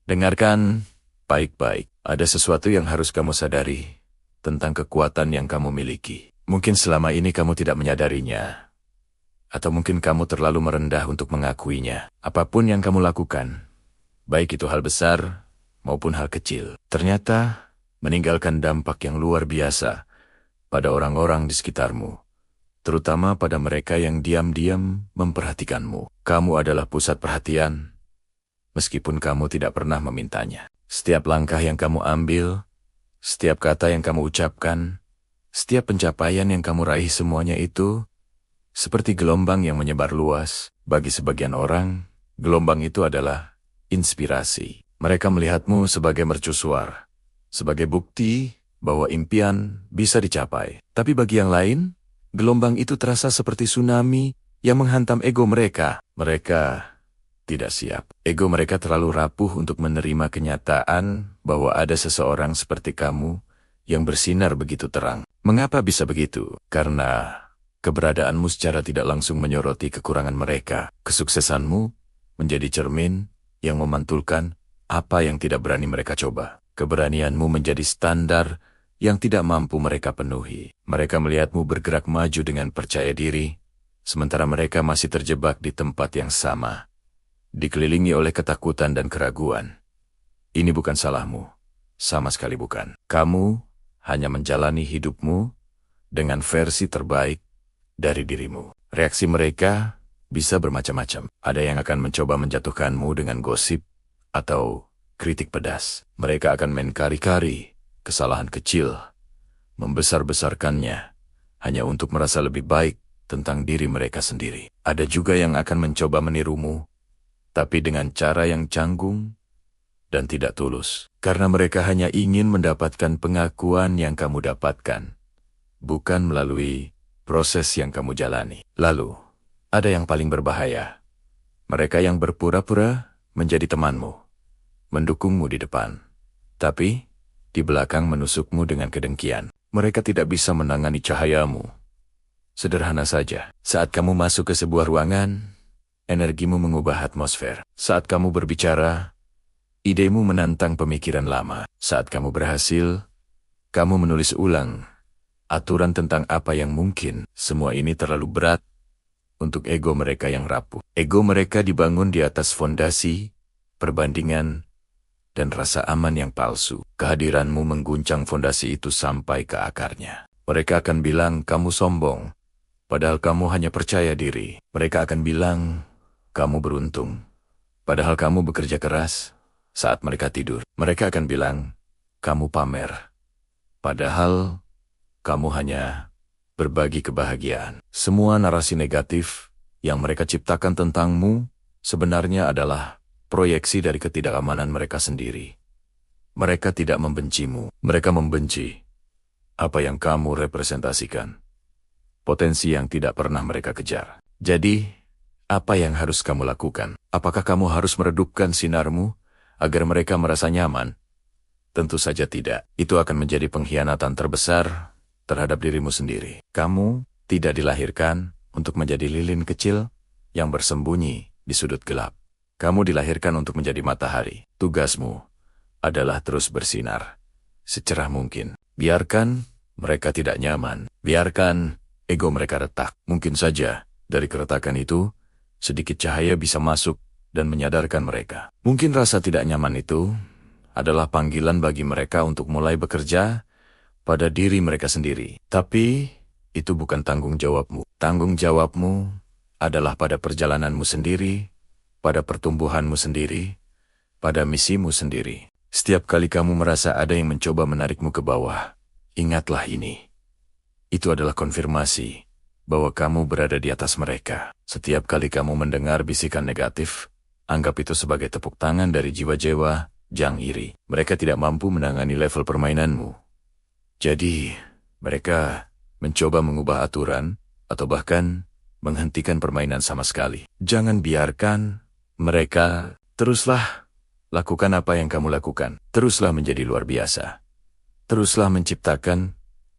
Dengarkan baik-baik. Ada sesuatu yang harus kamu sadari tentang kekuatan yang kamu miliki. Mungkin selama ini kamu tidak menyadarinya. Atau mungkin kamu terlalu merendah untuk mengakuinya. Apapun yang kamu lakukan, baik itu hal besar maupun hal kecil, ternyata meninggalkan dampak yang luar biasa pada orang-orang di sekitarmu. Terutama pada mereka yang diam-diam memperhatikanmu. Kamu adalah pusat perhatian, meskipun kamu tidak pernah memintanya. Setiap langkah yang kamu ambil, setiap kata yang kamu ucapkan, setiap pencapaian yang kamu raih, semuanya itu seperti gelombang yang menyebar luas. Bagi sebagian orang, gelombang itu adalah inspirasi. Mereka melihatmu sebagai mercusuar, sebagai bukti bahwa impian bisa dicapai. Tapi bagi yang lain, gelombang itu terasa seperti tsunami yang menghantam ego mereka. Mereka tidak siap. Ego mereka terlalu rapuh untuk menerima kenyataan bahwa ada seseorang seperti kamu yang bersinar begitu terang. Mengapa bisa begitu? Karena keberadaanmu secara tidak langsung menyoroti kekurangan mereka. Kesuksesanmu menjadi cermin yang memantulkan apa yang tidak berani mereka coba. Keberanianmu menjadi standar yang tidak mampu mereka penuhi. Mereka melihatmu bergerak maju dengan percaya diri, sementara mereka masih terjebak di tempat yang sama, dikelilingi oleh ketakutan dan keraguan. Ini bukan salahmu, sama sekali bukan. Kamu hanya menjalani hidupmu dengan versi terbaik dari dirimu. Reaksi mereka bisa bermacam-macam. Ada yang akan mencoba menjatuhkanmu dengan gosip atau kritik pedas. Mereka akan mengkari-kari kesalahan kecil, membesar-besarkannya, hanya untuk merasa lebih baik tentang diri mereka sendiri. Ada juga yang akan mencoba menirumu, tapi dengan cara yang canggung dan tidak tulus. Karena mereka hanya ingin mendapatkan pengakuan yang kamu dapatkan, bukan melalui proses yang kamu jalani. Lalu, ada yang paling berbahaya. Mereka yang berpura-pura menjadi temanmu, mendukungmu di depan, tapi di belakang menusukmu dengan kedengkian. Mereka tidak bisa menangani cahayamu. Sederhana saja, saat kamu masuk ke sebuah ruangan, energimu mengubah atmosfer. Saat kamu berbicara, idemu menantang pemikiran lama. Saat kamu berhasil, kamu menulis ulang aturan tentang apa yang mungkin. Semua ini terlalu berat untuk ego mereka yang rapuh. Ego mereka dibangun di atas fondasi perbandingan dan rasa aman yang palsu. Kehadiranmu mengguncang fondasi itu sampai ke akarnya. Mereka akan bilang kamu sombong, padahal kamu hanya percaya diri. Mereka akan bilang kamu beruntung, padahal kamu bekerja keras saat mereka tidur. Mereka akan bilang kamu pamer, padahal kamu hanya berbagi kebahagiaan. Semua narasi negatif yang mereka ciptakan tentangmu sebenarnya adalah proyeksi dari ketidakamanan mereka sendiri. Mereka tidak membencimu, mereka membenci apa yang kamu representasikan, potensi yang tidak pernah mereka kejar. Jadi, apa yang harus kamu lakukan? Apakah kamu harus meredupkan sinarmu agar mereka merasa nyaman? Tentu saja tidak. Itu akan menjadi pengkhianatan terbesar terhadap dirimu sendiri. Kamu tidak dilahirkan untuk menjadi lilin kecil yang bersembunyi di sudut gelap. Kamu dilahirkan untuk menjadi matahari. Tugasmu adalah terus bersinar secerah mungkin. Biarkan mereka tidak nyaman. Biarkan ego mereka retak. Mungkin saja dari keretakan itu, sedikit cahaya bisa masuk dan menyadarkan mereka. Mungkin rasa tidak nyaman itu adalah panggilan bagi mereka untuk mulai bekerja pada diri mereka sendiri. Tapi itu bukan tanggung jawabmu. Tanggung jawabmu adalah pada perjalananmu sendiri, pada pertumbuhanmu sendiri, pada misimu sendiri. Setiap kali kamu merasa ada yang mencoba menarikmu ke bawah, ingatlah ini. Itu adalah konfirmasi bahwa kamu berada di atas mereka. Setiap kali kamu mendengar bisikan negatif, anggap itu sebagai tepuk tangan dari jiwa-jiwa yang iri. Mereka tidak mampu menangani level permainanmu. Jadi, mereka mencoba mengubah aturan atau bahkan menghentikan permainan sama sekali. Jangan biarkan mereka. Teruslah lakukan apa yang kamu lakukan. Teruslah menjadi luar biasa. Teruslah menciptakan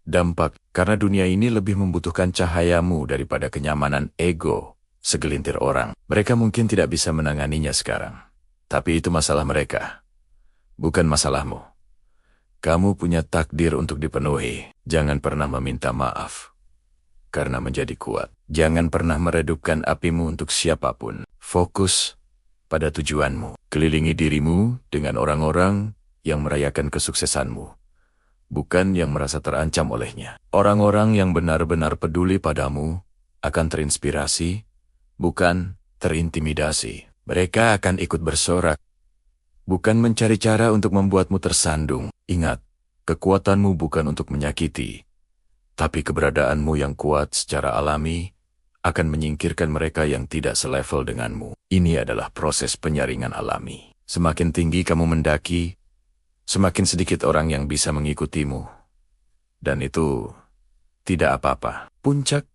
dampak, karena dunia ini lebih membutuhkan cahayamu daripada kenyamanan ego segelintir orang. Mereka mungkin tidak bisa menanganinya sekarang, tapi itu masalah mereka. bukan masalahmu. Kamu punya takdir untuk dipenuhi. Jangan pernah meminta maaf karena menjadi kuat. Jangan pernah meredupkan apimu untuk siapapun. Fokus pada tujuanmu. Kelilingi dirimu dengan orang-orang yang merayakan kesuksesanmu, bukan yang merasa terancam olehnya. Orang-orang yang benar-benar peduli padamu akan terinspirasi, bukan terintimidasi. Mereka akan ikut bersorak, bukan mencari cara untuk membuatmu tersandung. Ingat, kekuatanmu bukan untuk menyakiti, tapi keberadaanmu yang kuat secara alami akan menyingkirkan mereka yang tidak selevel denganmu. Ini adalah proses penyaringan alami. Semakin tinggi kamu mendaki, semakin sedikit orang yang bisa mengikutimu. Dan itu tidak apa-apa. Puncak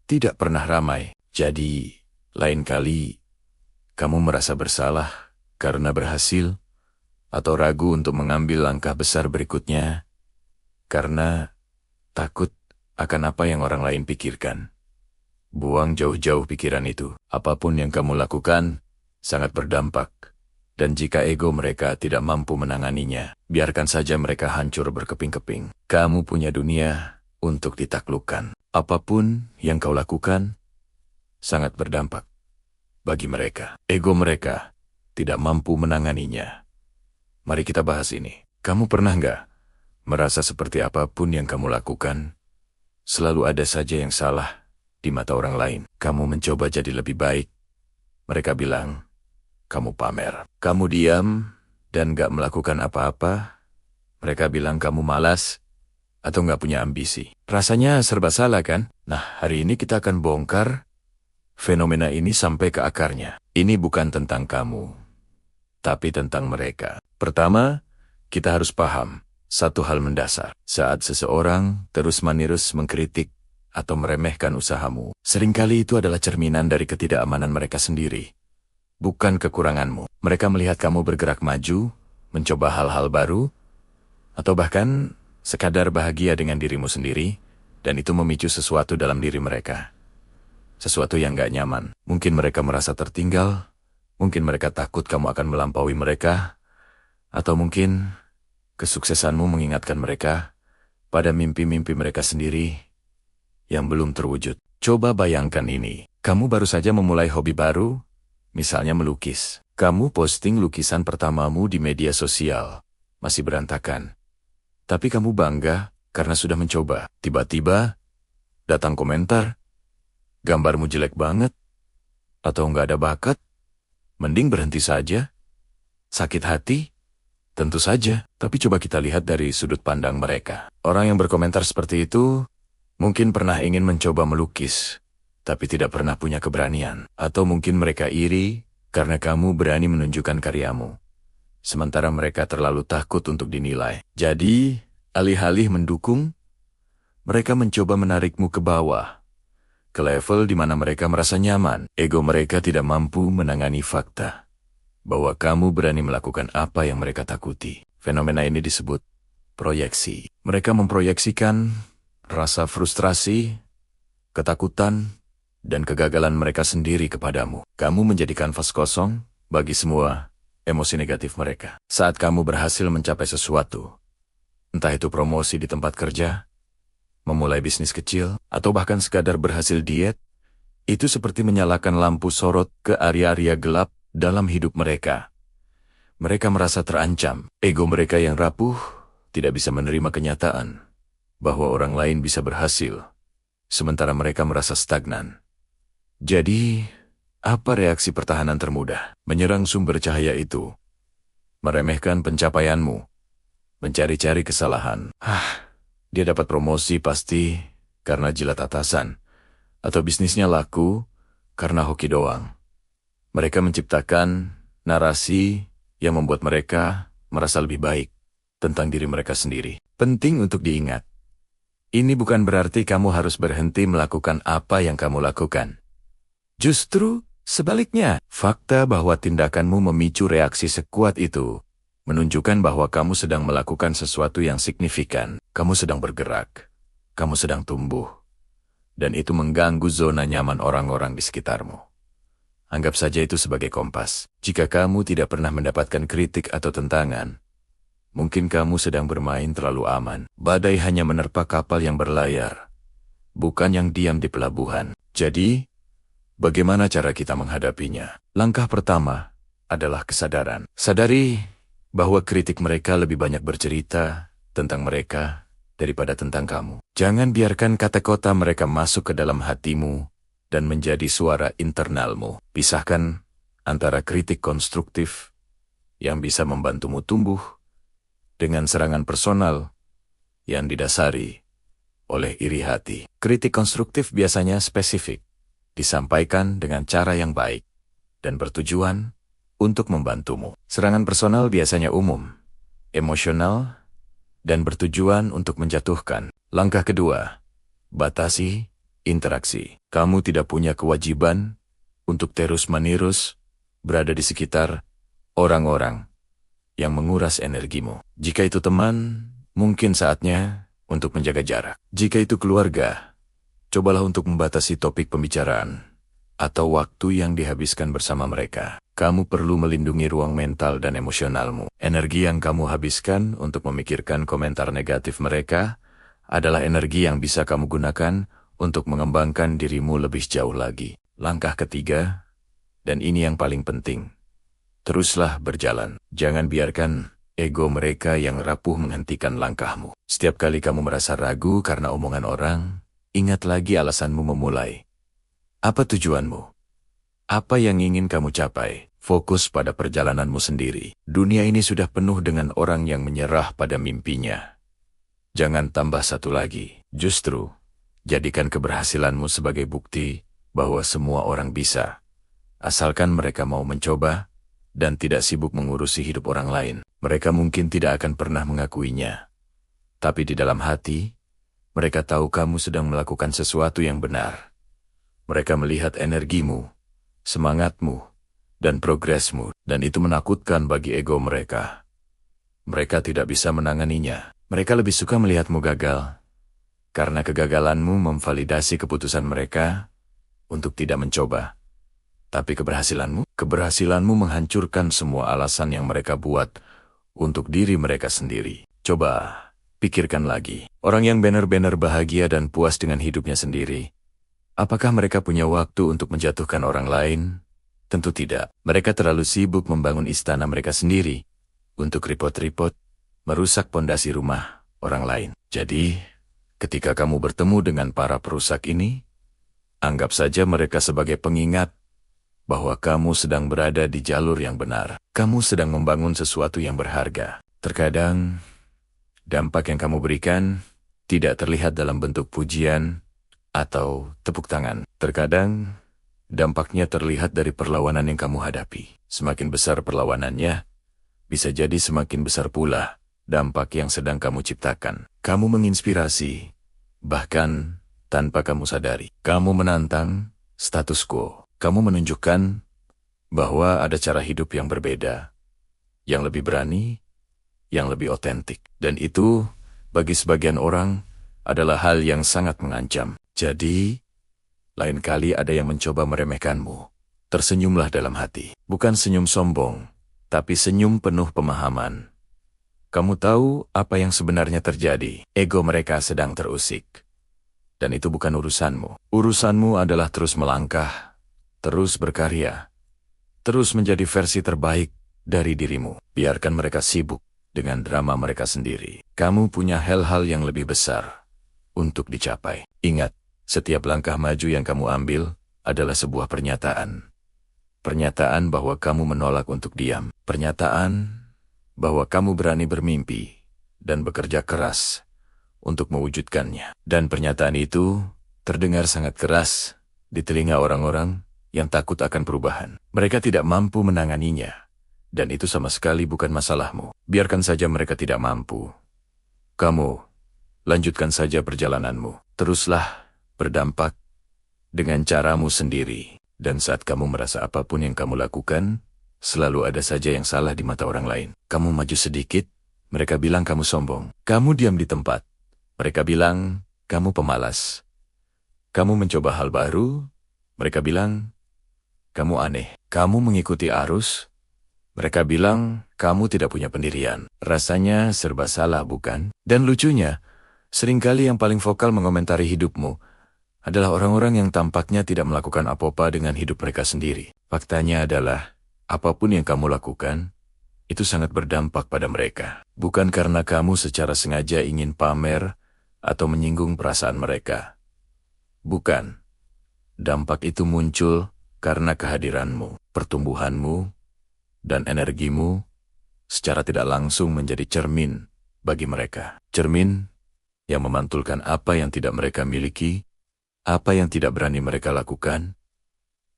tidak pernah ramai. Jadi, lain kali kamu merasa bersalah karena berhasil, atau ragu untuk mengambil langkah besar berikutnya karena takut akan apa yang orang lain pikirkan. Buang jauh-jauh pikiran itu. Apapun yang kamu lakukan sangat berdampak. Dan jika ego mereka tidak mampu menanganinya, biarkan saja mereka hancur berkeping-keping. Kamu punya dunia untuk ditaklukkan. Apapun yang kau lakukan sangat berdampak bagi mereka. Ego mereka tidak mampu menanganinya. Mari kita bahas ini. Kamu pernah nggak merasa seperti apapun yang kamu lakukan, selalu ada saja yang salah di mata orang lain? Kamu mencoba jadi lebih baik. Mereka bilang, kamu pamer. Kamu diam dan nggak melakukan apa-apa. Mereka bilang kamu malas atau nggak punya ambisi. Rasanya serba salah kan? Nah, hari ini kita akan bongkar fenomena ini sampai ke akarnya. Ini bukan tentang kamu, tapi tentang mereka. Pertama, kita harus paham satu hal mendasar. Saat seseorang terus-menerus mengkritik atau meremehkan usahamu, seringkali itu adalah cerminan dari ketidakamanan mereka sendiri, bukan kekuranganmu. Mereka melihat kamu bergerak maju, mencoba hal-hal baru, atau bahkan sekadar bahagia dengan dirimu sendiri, dan itu memicu sesuatu dalam diri mereka. Sesuatu yang gak nyaman. Mungkin mereka merasa tertinggal, mungkin mereka takut kamu akan melampaui mereka, atau mungkin kesuksesanmu mengingatkan mereka pada mimpi-mimpi mereka sendiri yang belum terwujud. Coba bayangkan ini. Kamu baru saja memulai hobi baru, misalnya melukis. Kamu posting lukisan pertamamu di media sosial. Masih berantakan. Tapi kamu bangga karena sudah mencoba. Tiba-tiba datang komentar, gambarmu jelek banget, atau nggak ada bakat. Mending berhenti saja. Sakit hati? Tentu saja, tapi coba kita lihat dari sudut pandang mereka. Orang yang berkomentar seperti itu mungkin pernah ingin mencoba melukis, tapi tidak pernah punya keberanian. Atau mungkin mereka iri karena kamu berani menunjukkan karyamu, sementara mereka terlalu takut untuk dinilai. Jadi, alih-alih mendukung, mereka mencoba menarikmu ke bawah, ke level di mana mereka merasa nyaman. Ego mereka tidak mampu menangani fakta bahwa kamu berani melakukan apa yang mereka takuti. Fenomena ini disebut proyeksi. Mereka memproyeksikan rasa frustrasi, ketakutan, dan kegagalan mereka sendiri kepadamu. Kamu menjadi kanvas kosong bagi semua emosi negatif mereka. Saat kamu berhasil mencapai sesuatu, entah itu promosi di tempat kerja, memulai bisnis kecil, atau bahkan sekadar berhasil diet, itu seperti menyalakan lampu sorot ke area-area gelap dalam hidup mereka. Mereka merasa terancam. Ego mereka yang rapuh tidak bisa menerima kenyataan bahwa orang lain bisa berhasil, sementara mereka merasa stagnan. Jadi, apa reaksi pertahanan termudah? Menyerang sumber cahaya itu, meremehkan pencapaianmu, mencari-cari kesalahan. Dia dapat promosi pasti karena jilat atasan, atau bisnisnya laku karena hoki doang. Mereka menciptakan narasi yang membuat mereka merasa lebih baik tentang diri mereka sendiri. Penting untuk diingat, ini bukan berarti kamu harus berhenti melakukan apa yang kamu lakukan. Justru sebaliknya, fakta bahwa tindakanmu memicu reaksi sekuat itu menunjukkan bahwa kamu sedang melakukan sesuatu yang signifikan. Kamu sedang bergerak, kamu sedang tumbuh, dan itu mengganggu zona nyaman orang-orang di sekitarmu. Anggap saja itu sebagai kompas. Jika kamu tidak pernah mendapatkan kritik atau tentangan, Mungkin kamu sedang bermain terlalu aman. Badai hanya menerpa kapal yang berlayar, bukan yang diam di pelabuhan. Jadi, bagaimana cara kita menghadapinya? Langkah pertama adalah kesadaran. Sadari bahwa kritik mereka lebih banyak bercerita tentang mereka daripada tentang kamu. Jangan biarkan kata-kata mereka masuk ke dalam hatimu dan menjadi suara internalmu. Pisahkan antara kritik konstruktif yang bisa membantumu tumbuh dengan serangan personal yang didasari oleh iri hati. Kritik konstruktif biasanya spesifik, disampaikan dengan cara yang baik, dan bertujuan untuk membantumu. Serangan personal biasanya umum, emosional, dan bertujuan untuk menjatuhkan. Langkah kedua, batasi interaksi. Kamu tidak punya kewajiban untuk terus-menerus berada di sekitar orang-orang yang menguras energimu. Jika itu teman, mungkin saatnya untuk menjaga jarak. Jika itu keluarga, cobalah untuk membatasi topik pembicaraan atau waktu yang dihabiskan bersama mereka. Kamu perlu melindungi ruang mental dan emosionalmu. Energi yang kamu habiskan untuk memikirkan komentar negatif mereka adalah energi yang bisa kamu gunakan untuk mengembangkan dirimu lebih jauh lagi. Langkah ketiga, dan ini yang paling penting, teruslah berjalan. Jangan biarkan ego mereka yang rapuh menghentikan langkahmu. Setiap kali kamu merasa ragu karena omongan orang, ingat lagi alasanmu memulai. Apa tujuanmu? Apa yang ingin kamu capai? Fokus pada perjalananmu sendiri. Dunia ini sudah penuh dengan orang yang menyerah pada mimpinya. Jangan tambah satu lagi. Justru, jadikan keberhasilanmu sebagai bukti bahwa semua orang bisa, asalkan mereka mau mencoba dan tidak sibuk mengurusi hidup orang lain. Mereka mungkin tidak akan pernah mengakuinya, tapi di dalam hati, mereka tahu kamu sedang melakukan sesuatu yang benar. Mereka melihat energimu, semangatmu, dan progresmu, dan itu menakutkan bagi ego mereka. Mereka tidak bisa menanganinya. Mereka lebih suka melihatmu gagal, karena kegagalanmu memvalidasi keputusan mereka untuk tidak mencoba. Tapi keberhasilanmu menghancurkan semua alasan yang mereka buat untuk diri mereka sendiri. Coba pikirkan lagi. Orang yang benar-benar bahagia dan puas dengan hidupnya sendiri, apakah mereka punya waktu untuk menjatuhkan orang lain? Tentu tidak. Mereka terlalu sibuk membangun istana mereka sendiri untuk repot-repot merusak pondasi rumah orang lain. Jadi, ketika kamu bertemu dengan para perusak ini, anggap saja mereka sebagai pengingat bahwa kamu sedang berada di jalur yang benar. Kamu sedang membangun sesuatu yang berharga. Terkadang, dampak yang kamu berikan tidak terlihat dalam bentuk pujian atau tepuk tangan. Terkadang, dampaknya terlihat dari perlawanan yang kamu hadapi. Semakin besar perlawanannya, bisa jadi semakin besar pula dampak yang sedang kamu ciptakan. Kamu menginspirasi, bahkan tanpa kamu sadari. Kamu menantang status quo. Kamu menunjukkan bahwa ada cara hidup yang berbeda, yang lebih berani, yang lebih otentik. Dan itu, bagi sebagian orang, adalah hal yang sangat mengancam. Jadi, lain kali ada yang mencoba meremehkanmu, tersenyumlah dalam hati. Bukan senyum sombong, tapi senyum penuh pemahaman. Kamu tahu apa yang sebenarnya terjadi. Ego mereka sedang terusik. Dan itu bukan urusanmu. Urusanmu adalah terus melangkah, terus berkarya, terus menjadi versi terbaik dari dirimu. Biarkan mereka sibuk dengan drama mereka sendiri. Kamu punya hal-hal yang lebih besar untuk dicapai. Ingat, setiap langkah maju yang kamu ambil adalah sebuah pernyataan. Pernyataan bahwa kamu menolak untuk diam. Pernyataan bahwa kamu berani bermimpi dan bekerja keras untuk mewujudkannya. Dan pernyataan itu terdengar sangat keras di telinga orang-orang yang takut akan perubahan. Mereka tidak mampu menanganinya, dan itu sama sekali bukan masalahmu. Biarkan saja mereka tidak mampu. Kamu, lanjutkan saja perjalananmu. Teruslah berdampak dengan caramu sendiri. Dan saat kamu merasa apapun yang kamu lakukan, selalu ada saja yang salah di mata orang lain. Kamu maju sedikit, mereka bilang kamu sombong. Kamu diam di tempat, mereka bilang kamu pemalas. Kamu mencoba hal baru, mereka bilang kamu aneh. Kamu mengikuti arus, Mereka bilang, kamu tidak punya pendirian. Rasanya serba salah, bukan? Dan lucunya, seringkali yang paling vokal mengomentari hidupmu adalah orang-orang yang tampaknya tidak melakukan apa-apa dengan hidup mereka sendiri. Faktanya adalah, apapun yang kamu lakukan, itu sangat berdampak pada mereka. Bukan karena kamu secara sengaja ingin pamer atau menyinggung perasaan mereka. Bukan. Dampak itu muncul karena kehadiranmu, pertumbuhanmu, dan energimu secara tidak langsung menjadi cermin bagi mereka. Cermin yang memantulkan apa yang tidak mereka miliki, apa yang tidak berani mereka lakukan,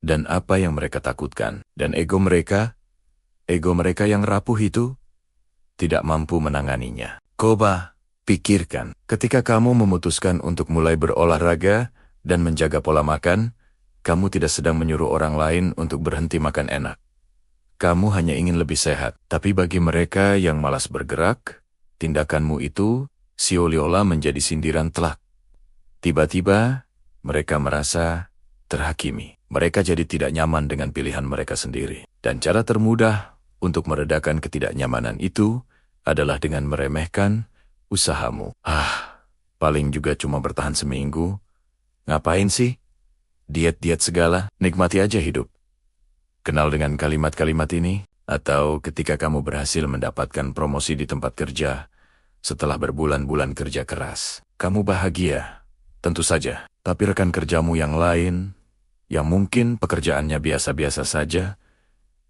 dan apa yang mereka takutkan. Dan ego mereka yang rapuh itu, tidak mampu menanganinya. Coba pikirkan, ketika kamu memutuskan untuk mulai berolahraga dan menjaga pola makan, kamu tidak sedang menyuruh orang lain untuk berhenti makan enak. Kamu hanya ingin lebih sehat. Tapi bagi mereka yang malas bergerak, tindakanmu itu seolah-olah menjadi sindiran telak. Tiba-tiba, mereka merasa terhakimi. Mereka jadi tidak nyaman dengan pilihan mereka sendiri. Dan cara termudah untuk meredakan ketidaknyamanan itu adalah dengan meremehkan usahamu. Paling juga cuma bertahan seminggu. Ngapain sih? Diet-diet segala, nikmati aja hidup. Kenal dengan kalimat-kalimat ini? Atau ketika kamu berhasil mendapatkan promosi di tempat kerja, setelah berbulan-bulan kerja keras, kamu bahagia, tentu saja. Tapi rekan kerjamu yang lain, yang mungkin pekerjaannya biasa-biasa saja,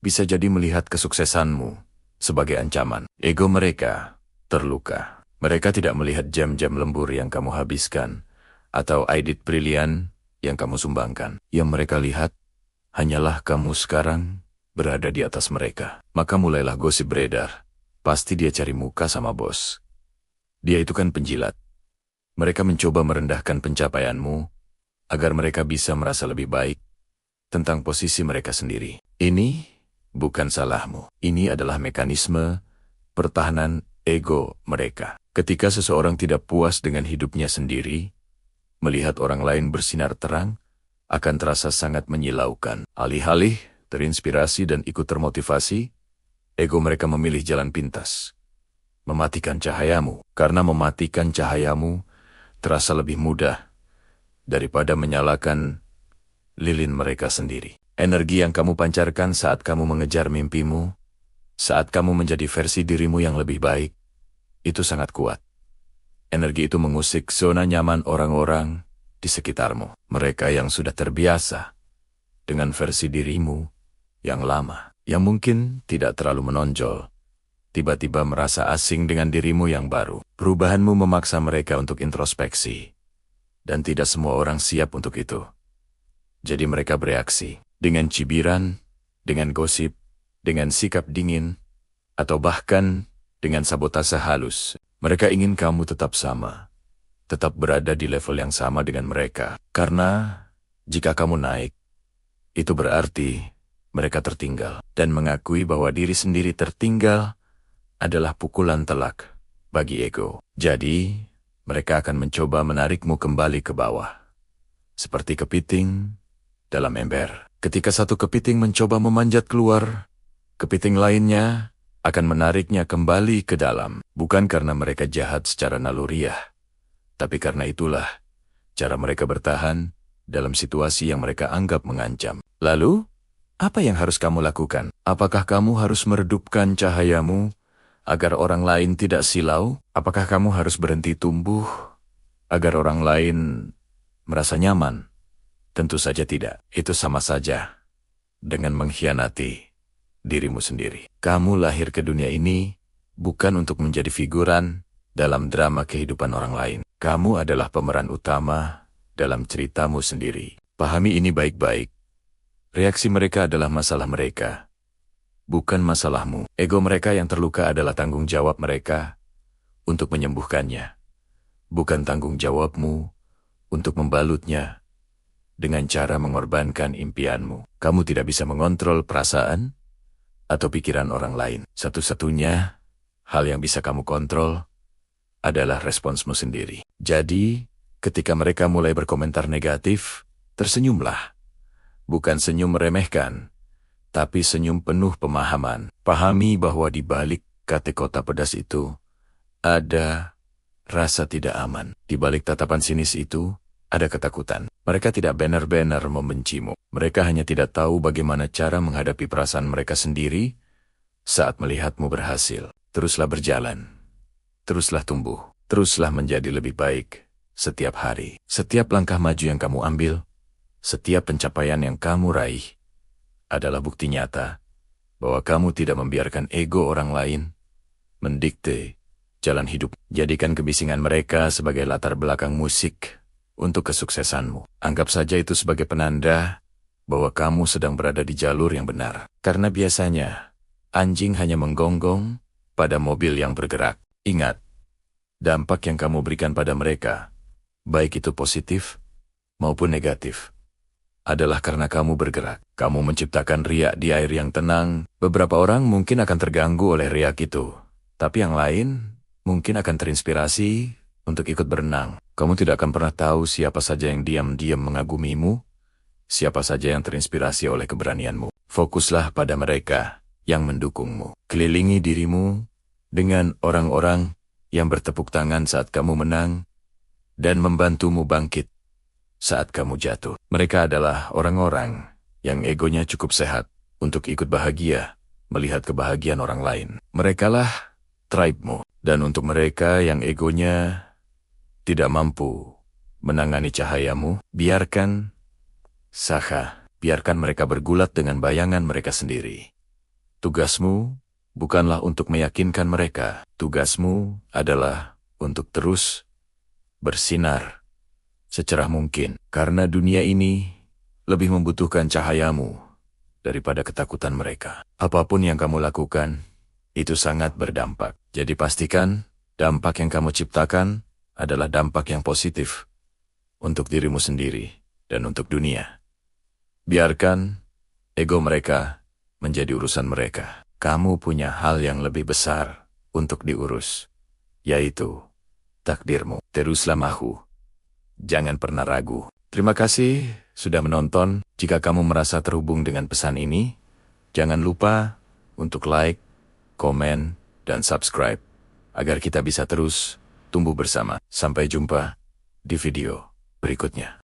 bisa jadi melihat kesuksesanmu sebagai ancaman. Ego mereka terluka. Mereka tidak melihat jam-jam lembur yang kamu habiskan, atau audit brilian yang kamu sumbangkan. Yang mereka lihat, hanyalah kamu sekarang berada di atas mereka. Maka mulailah gosip beredar. Pasti dia cari muka sama bos. Dia itu kan penjilat. Mereka mencoba merendahkan pencapaianmu agar mereka bisa merasa lebih baik tentang posisi mereka sendiri. Ini bukan salahmu. Ini adalah mekanisme pertahanan ego mereka. Ketika seseorang tidak puas dengan hidupnya sendiri, melihat orang lain bersinar terang, akan terasa sangat menyilaukan. Alih-alih terinspirasi dan ikut termotivasi, ego mereka memilih jalan pintas. Mematikan cahayamu. Karena mematikan cahayamu terasa lebih mudah daripada menyalakan lilin mereka sendiri. Energi yang kamu pancarkan saat kamu mengejar mimpimu, saat kamu menjadi versi dirimu yang lebih baik, itu sangat kuat. Energi itu mengusik zona nyaman orang-orang di sekitarmu. Mereka yang sudah terbiasa dengan versi dirimu yang lama, yang mungkin tidak terlalu menonjol, tiba-tiba merasa asing dengan dirimu yang baru. Perubahanmu memaksa mereka untuk introspeksi, dan tidak semua orang siap untuk itu. Jadi mereka bereaksi dengan cibiran, dengan gosip, dengan sikap dingin, atau bahkan dengan sabotase halus. Mereka ingin kamu tetap sama, tetap berada di level yang sama dengan mereka. Karena jika kamu naik, itu berarti mereka tertinggal. Dan mengakui bahwa diri sendiri tertinggal adalah pukulan telak bagi ego. Jadi, mereka akan mencoba menarikmu kembali ke bawah. Seperti kepiting dalam ember. Ketika satu kepiting mencoba memanjat keluar, kepiting lainnya akan menariknya kembali ke dalam. Bukan karena mereka jahat secara naluriah, tapi karena itulah cara mereka bertahan dalam situasi yang mereka anggap mengancam. Lalu, apa yang harus kamu lakukan? Apakah kamu harus meredupkan cahayamu agar orang lain tidak silau? Apakah kamu harus berhenti tumbuh agar orang lain merasa nyaman? Tentu saja tidak. Itu sama saja dengan mengkhianati dirimu sendiri. Kamu lahir ke dunia ini bukan untuk menjadi figuran dalam drama kehidupan orang lain. Kamu adalah pemeran utama dalam ceritamu sendiri. Pahami ini baik-baik. Reaksi mereka adalah masalah mereka, bukan masalahmu. Ego mereka yang terluka adalah tanggung jawab mereka untuk menyembuhkannya, bukan tanggung jawabmu untuk membalutnya dengan cara mengorbankan impianmu. Kamu tidak bisa mengontrol perasaan atau pikiran orang lain. Satu-satunya hal yang bisa kamu kontrol adalah responsmu sendiri. Jadi, ketika mereka mulai berkomentar negatif, tersenyumlah. Bukan senyum meremehkan, tapi senyum penuh pemahaman. Pahami bahwa di balik kata-kata pedas itu ada rasa tidak aman. Di balik tatapan sinis itu ada ketakutan. Mereka tidak benar-benar membencimu. Mereka hanya tidak tahu bagaimana cara menghadapi perasaan mereka sendiri saat melihatmu berhasil. Teruslah berjalan. Teruslah tumbuh. Teruslah menjadi lebih baik setiap hari. Setiap langkah maju yang kamu ambil, setiap pencapaian yang kamu raih, adalah bukti nyata bahwa kamu tidak membiarkan ego orang lain mendikte jalan hidup. Jadikan kebisingan mereka sebagai latar belakang musik untuk kesuksesanmu. Anggap saja itu sebagai penanda bahwa kamu sedang berada di jalur yang benar. Karena biasanya, anjing hanya menggonggong pada mobil yang bergerak. Ingat, dampak yang kamu berikan pada mereka, baik itu positif maupun negatif, adalah karena kamu bergerak. Kamu menciptakan riak di air yang tenang. Beberapa orang mungkin akan terganggu oleh riak itu, tapi yang lain mungkin akan terinspirasi untuk ikut berenang. Kamu tidak akan pernah tahu siapa saja yang diam-diam mengagumimu, siapa saja yang terinspirasi oleh keberanianmu. Fokuslah pada mereka yang mendukungmu. Kelilingi dirimu dengan orang-orang yang bertepuk tangan saat kamu menang dan membantumu bangkit saat kamu jatuh. Mereka adalah orang-orang yang egonya cukup sehat untuk ikut bahagia melihat kebahagiaan orang lain. Merekalah tribe-mu. Dan untuk mereka yang egonya tidak mampu menangani cahayamu, biarkan mereka bergulat dengan bayangan mereka sendiri. Tugasmu bukanlah untuk meyakinkan mereka. Tugasmu adalah untuk terus bersinar secerah mungkin. Karena dunia ini lebih membutuhkan cahayamu daripada ketakutan mereka. Apapun yang kamu lakukan, itu sangat berdampak. Jadi pastikan dampak yang kamu ciptakan adalah dampak yang positif untuk dirimu sendiri dan untuk dunia. Biarkan ego mereka menjadi urusan mereka. Kamu punya hal yang lebih besar untuk diurus, yaitu takdirmu. Teruslah maju. Jangan pernah ragu. Terima kasih sudah menonton. Jika kamu merasa terhubung dengan pesan ini, jangan lupa untuk like, komen, dan subscribe, agar kita bisa terus tumbuh bersama. Sampai jumpa di video berikutnya.